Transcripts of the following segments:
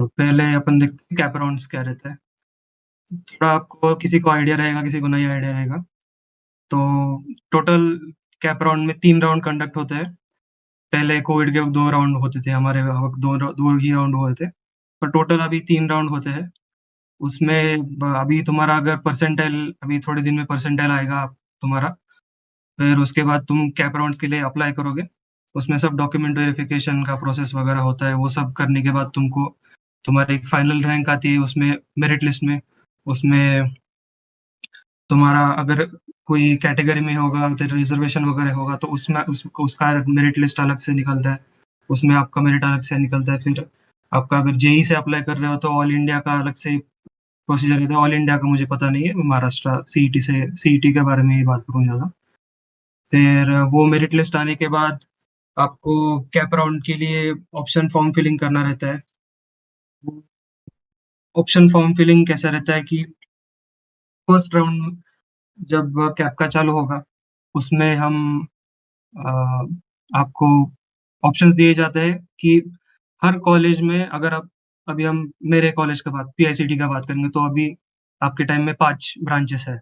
तो पहले अपन देखते हैं कैप राउंड्स क्या रहता है। थोड़ा आपको किसी को आइडिया रहेगा, किसी को नहीं आइडिया रहेगा। तो टोटल कैप राउंड में 3 राउंड कंडक्ट होते हैं। पहले कोविड के वक़्त 2 राउंड होते थे, हमारे वक़्त 2 ही राउंड हुए थे। पर टोटल अभी 3 राउंड होते हैं। उसमें ब अभी तुम्हारा अगर परसेंटाइल अभी थोड़े दिन में परसेंटाइल आएगा तुम्हारा, फिर उसके बाद तुम कैप राउंड्स के लिए अप्लाई करोगे। उसमें सब डॉक्यूमेंट वेरिफिकेशन का प्रोसेस वगैरह होता है, वो सब करने के बाद तुमको तुम्हारी एक फाइनल रैंक आती है उसमें मेरिट लिस्ट में। उसमें तुम्हारा अगर कोई कैटेगरी में होगा, तो रिज़र्वेशन वगैरह होगा तो उसमें उसका मेरिट लिस्ट अलग से निकलता है। उसमें आपका मेरिट अलग से निकलता है। फिर आपका अगर जेईई से अप्लाई कर रहे हो तो ऑल इंडिया का अलग से प्रोसीजर रहता है। ऑल इंडिया का मुझे पता नहीं है, महाराष्ट्र सीईटी के बारे में ही बात करूँ ज़्यादा। फिर वो मेरिट लिस्ट आने के बाद आपको कैप राउंड के लिए ऑप्शन फॉर्म फिलिंग करना रहता है। वो ऑप्शन फॉर्म फिलिंग कैसा रहता है कि फर्स्ट राउंड जब कैप का चालू होगा, उसमें हम अ, आपको ऑप्शंस दिए जाते हैं कि हर कॉलेज में अगर आप अभी हम मेरे कॉलेज का बात पीआईसीटी का बात करेंगे तो अभी आपके टाइम में 5 ब्रांचेस है।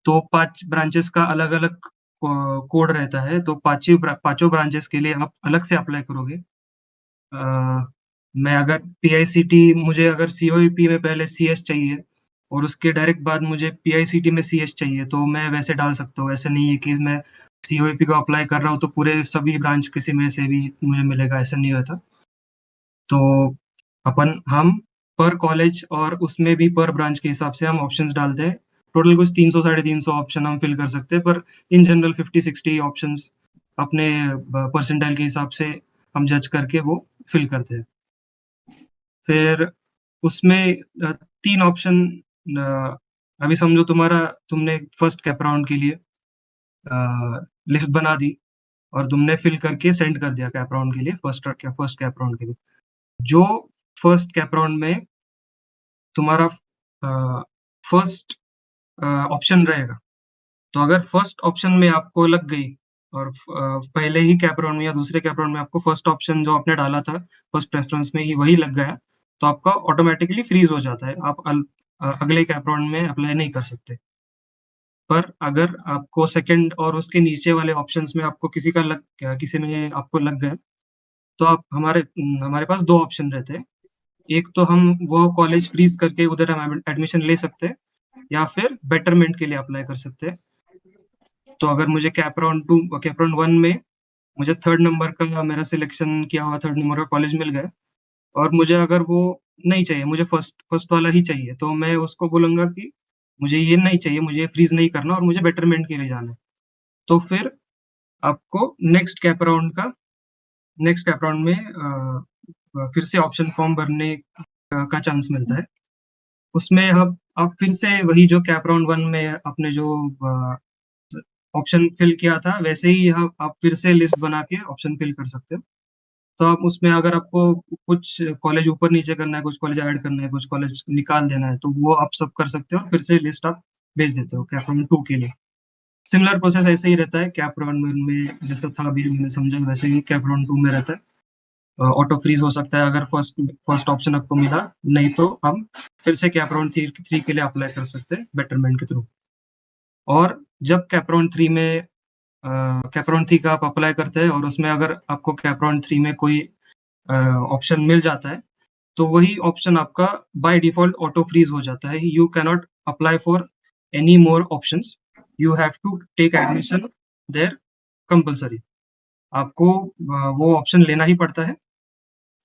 तो 5 ब्रांचेस का अलग-अलग कोड रहता है, तो पाँचों ब्रांचेस के लिए आप अलग से अप्लाई करोगे। मैं अगर पीआईसीटी मुझे अगर सीओईपी में पहले सीएस चाहिए और उसके डायरेक्ट बाद मुझे पीआईसीटी में सीएस चाहिए, तो मैं वैसे डाल सकता हूँ। ऐसा नहीं है कि मैं सीओईपी को अप्लाई कर रहा हूँ, तो पूरे सभी ब्रांच किसी में से भी मुझे मिलेगा, ऐसा नहीं रहता। तो हम पर कॉलेज और उसमें भी पर ब्रांच के हिसाब से हम ऑप्शंस डालते हैं। टोटल कुछ 300 साढ़े 300 ऑप्शन हम फिल कर सकते हैं, पर इन जनरल 50-60 ऑप्शंस अपने परसेंटाइल के हिसाब से हम जज करके वो फिल करते हैं। फिर उसमें 3 ऑप्शन अ, अभी समझो तुमने फर्स्ट कैप राउंड के लिए लिस्ट बना दी और तुमने फिल करके सेंड कर दिया कैप राउंड के लिए, फर्स्ट कैप राउंड के लिए। जो फर्स्ट कैप राउंड में तुम्हारा फर्स्ट ऑप्शन रहेगा, तो अगर फर्स्ट ऑप्शन में आपको लग गई और पहले ही कैप राउंड में या दूसरे कैप राउंड में आपको फर्स्ट ऑप्शन जो आपने डाला था, फर्स्ट प्रेफ़रेंस में ही वही लग गया, तो आपका ऑटोमैटिकली फ्रीज़ हो जाता है। आप अगले कैप राउंड में अप्लाई नहीं कर सकते। पर अगर आपको सेकंड और उसके नीचे वाले ऑप्शंस में आपको किसी में आपको लग गया, तो हमारे पास 2 ऑप्शन रहते हैं। एक तो हम वो कॉलेज फ्रीज़ करके उधर हम एडमिशन ले सकते हैं या फिर बेटरमेंट के लिए अप्लाई कर सकते हैं। तो अगर मुझे कैप राउंड 1 में मुझे 3rd नंबर का मेरा सिलेक्शन किया हुआ 3rd नंबर का कॉलेज मिल गया और मुझे अगर वो नहीं चाहिए, मुझे फर्स्ट फर्स्ट वाला ही चाहिए, तो मैं उसको बोलूँगा कि मुझे ये नहीं चाहिए, मुझे फ्रीज़ नहीं करना और मुझे बेटरमेंट के लिए जाना है। तो फिर आपको नेक्स्ट कैप राउंड में फिर से ऑप्शन फॉर्म भरने का चांस मिलता है। उसमें आप फिर से वही जो कैप राउंड 1 में आपने जो अ, ऑप्शन फिल किया था, वैसे ही आप फिर से लिस्ट बना के ऑप्शन फिल कर सकते हो। तो आप उसमें अगर आपको कुछ कॉलेज ऊपर-नीचे करना है, कुछ कॉलेज ऐड करना है, कुछ कॉलेज निकाल देना है, तो वो आप सब कर सकते हो और फिर से लिस्ट आप भेज देते हो कैप राउंड 2 के लिए। सिमिलर प्रोसेस ऐसे ही रहता है कैप राउंड 1 में जैसा था अभी मैंने समझा वैसे ही कैप राउंड 2 में रहता है। ऑटो फ्रीज़ हो सकता है अगर फर्स्ट ऑप्शन आपको मिला, नहीं तो हम फिर से कैप राउंड 3 के लिए अप्लाई कर सकते हैं बेटरमेंट के थ्रू। और जब कैप राउंड 3 का आप अप्लाई करते हैं और उसमें अगर आपको कैप राउंड 3 में कोई ऑप्शन मिल जाता है, तो वही ऑप्शन आपका बाय डिफ़ॉल्ट ऑटो फ्रीज़ हो जाता है। You can not apply for any more options. You have to take admission there compulsory. आपको वो ऑप्शन लेना ही पड़ता है।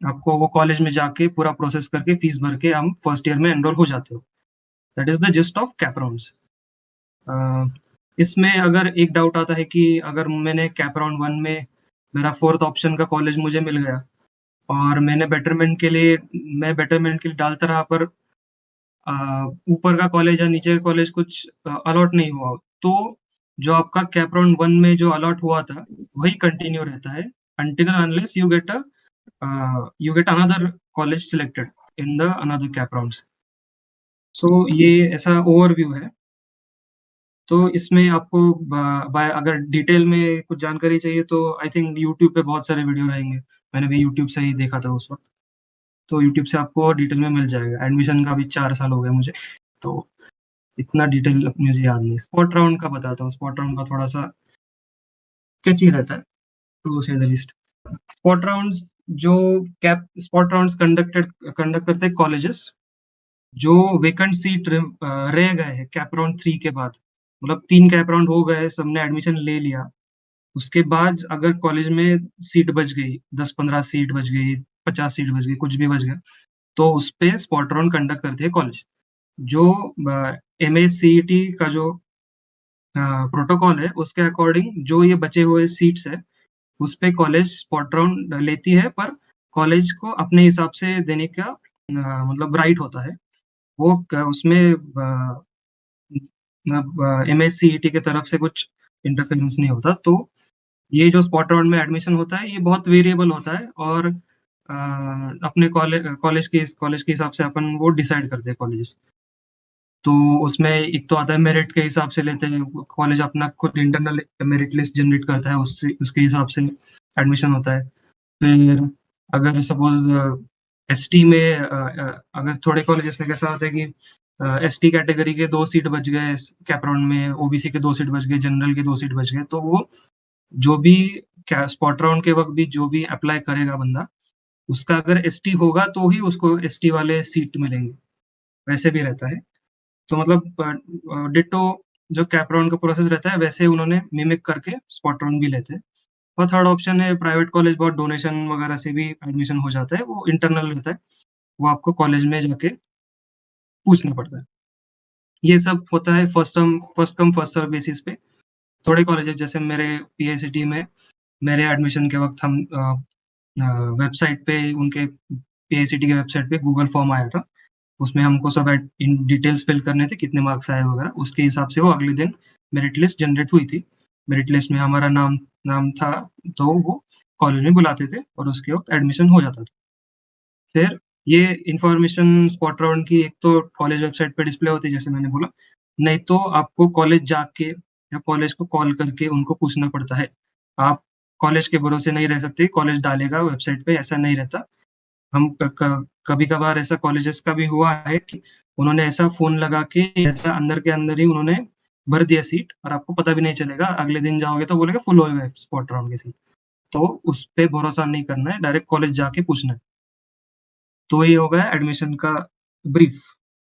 आपको वो कॉलेज में जाके पूरा प्रोसेस करके फीस भर के हम फर्स्ट ईयर में एनरोल हो जाते हो। That is the gist of CAP rounds. अ, इसमें अगर एक डाउट आता है कि अगर मैंने कैप राउंड 1 में मेरा 4th ऑप्शन का कॉलेज मुझे मिल गया और मैं बेटरमेंट के लिए डालता रहा पर अ, ऊपर का कॉलेज या नीचे का कॉलेज कुछ अलॉट नहीं हुआ, तो जो आपका कैप राउंड 1 में जो अलॉट हुआ था, वही कंटिन्यू रहता है until and unless you get another college selected in the another cap rounds. सो ये ऐसा ओवरव्यू है। तो इसमें आपको अगर डिटेल में कुछ जानकारी चाहिए तो आई थिंक यूट्यूब पे बहुत सारे वीडियो रहेंगे। मैंने भी यूट्यूब से ही देखा था उस वक़्त। तो यूट्यूब से आपको डिटेल में मिल जाएगा। एडमिशन का भी 4 साल हो गए मुझे, तो इतना डिटेल मुझे याद नहीं है। स्पॉट राउंड का बताता हूँ, स्पॉट राउंड का थोड़ा-सा स्केची रहता है, टू से द लीस्ट। स्पॉट राउंड्स जो कैप स्पॉट राउंड्स कंडक्ट करते हैं कॉलेजेस, जो वेकेंट सीट रह गए हैं कैप राउंड 3 के बाद, मतलब 3 कैप राउंड हो गए, सबने एडमिशन ले लिया, उसके बाद अगर कॉलेज में सीट बच गई, 10-15 सीट बच गई, 50 सीट बच गई, कुछ भी बच गया, तो उस पे स्पॉट राउंड कंडक्ट करती है कॉलेज। जो एमएसीईटी का जो प्रोटोकॉल है, उसके अकॉर्डिंग जो ये बचे हुए सीट्स है, उस पे कॉलेज स्पॉट राउंड लेती है, पर कॉलेज को अपने हिसाब से देने का मतलब राइट होता है। वो उसमें मतलब एमएससीईटी की तरफ से कुछ इंटरफेरेंस नहीं होता। तो ये जो स्पॉट राउंड में एडमिशन होता है, ये बहुत वेरिएबल होता है, और अपने कॉलेज के हिसाब से अपन वो डिसाइड करते हैं कॉलेज। तो उसमें एक तो आता है मेरिट के हिसाब से लेते हैं, कॉलेज अपना खुद इंटरनल मेरिट लिस्ट जनरेट करता है, उससे उसके हिसाब से एडमिशन होता है। फिर अगर सपोज एसटी में अगर थोड़े कॉलेजेस में कैसा होता है कि एसटी कैटेगरी के 2 सीट बच गए कैप राउंड में, ओबीसी के 2 सीट बच गए, जनरल के 2 सीट बच गए, तो वो जो भी स्पॉट राउंड के वक्त भी जो भी अप्लाई करेगा बंदा, उसका अगर एसटी होगा तो ही उसको एसटी वाले सीट मिलेंगे, वैसे भी रहता है। तो मतलब डिट्टो जो कैप राउंड का प्रोसेस रहता है, वैसे उन्होंने मिमिक करके स्पॉट राउंड भी लेते हैं। और थर्ड ऑप्शन है प्राइवेट कॉलेज, बहुत डोनेशन वगैरह से भी एडमिशन हो जाता है, वो इंटरनल रहता है, वो आपको कॉलेज में जाके पूछना पड़ता है। ये सब होता है first come first serve basis पे। थोड़े कॉलेजेस जैसे मेरे पीआईसीटी में मेरे एडमिशन के वक़्त हम वेबसाइट पे उनके पीआईसीटी की वेबसाइट पे गूगल फॉर्म आया था। उसमें हमको सब इन डिटेल्स फिल करने थे, कितने मार्क्स आए वगैरह, उसके हिसाब से वो अगले दिन मेरिट लिस्ट जनरेट हुई थी। मेरिट लिस्ट में हमारा नाम नाम था, तो वो कॉलेज में बुलाते थे और उसके वक़्त एडमिशन हो जाता था। फिर ये इन्फॉर्मेशन स्पॉट राउंड की एक तो कॉलेज वेबसाइट पे डिस्प्ले होती है जैसे मैंने बोला, नहीं तो आपको कॉलेज जाके या कॉलेज को कॉल करके उनको पूछना पड़ता है। आप कॉलेज के भरोसे नहीं रह सकते, कॉलेज डालेगा वेबसाइट पे, ऐसा नहीं रहता। हम कभी-कभार ऐसा कॉलेजेस का भी हुआ है कि उन्होंने ऐसा फ़ोन लगा के ऐसा अंदर के अंदर ही उन्होंने भर दिया सीट, और आपको पता भी नहीं चलेगा। अगले दिन जाओगे तो बोलेगा फुल हो गए स्पॉट राउंड की सीट। तो उस पे भरोसा नहीं करना है, डायरेक्ट कॉलेज जाके पूछना है। तो ये हो गया एडमिशन का ब्रीफ।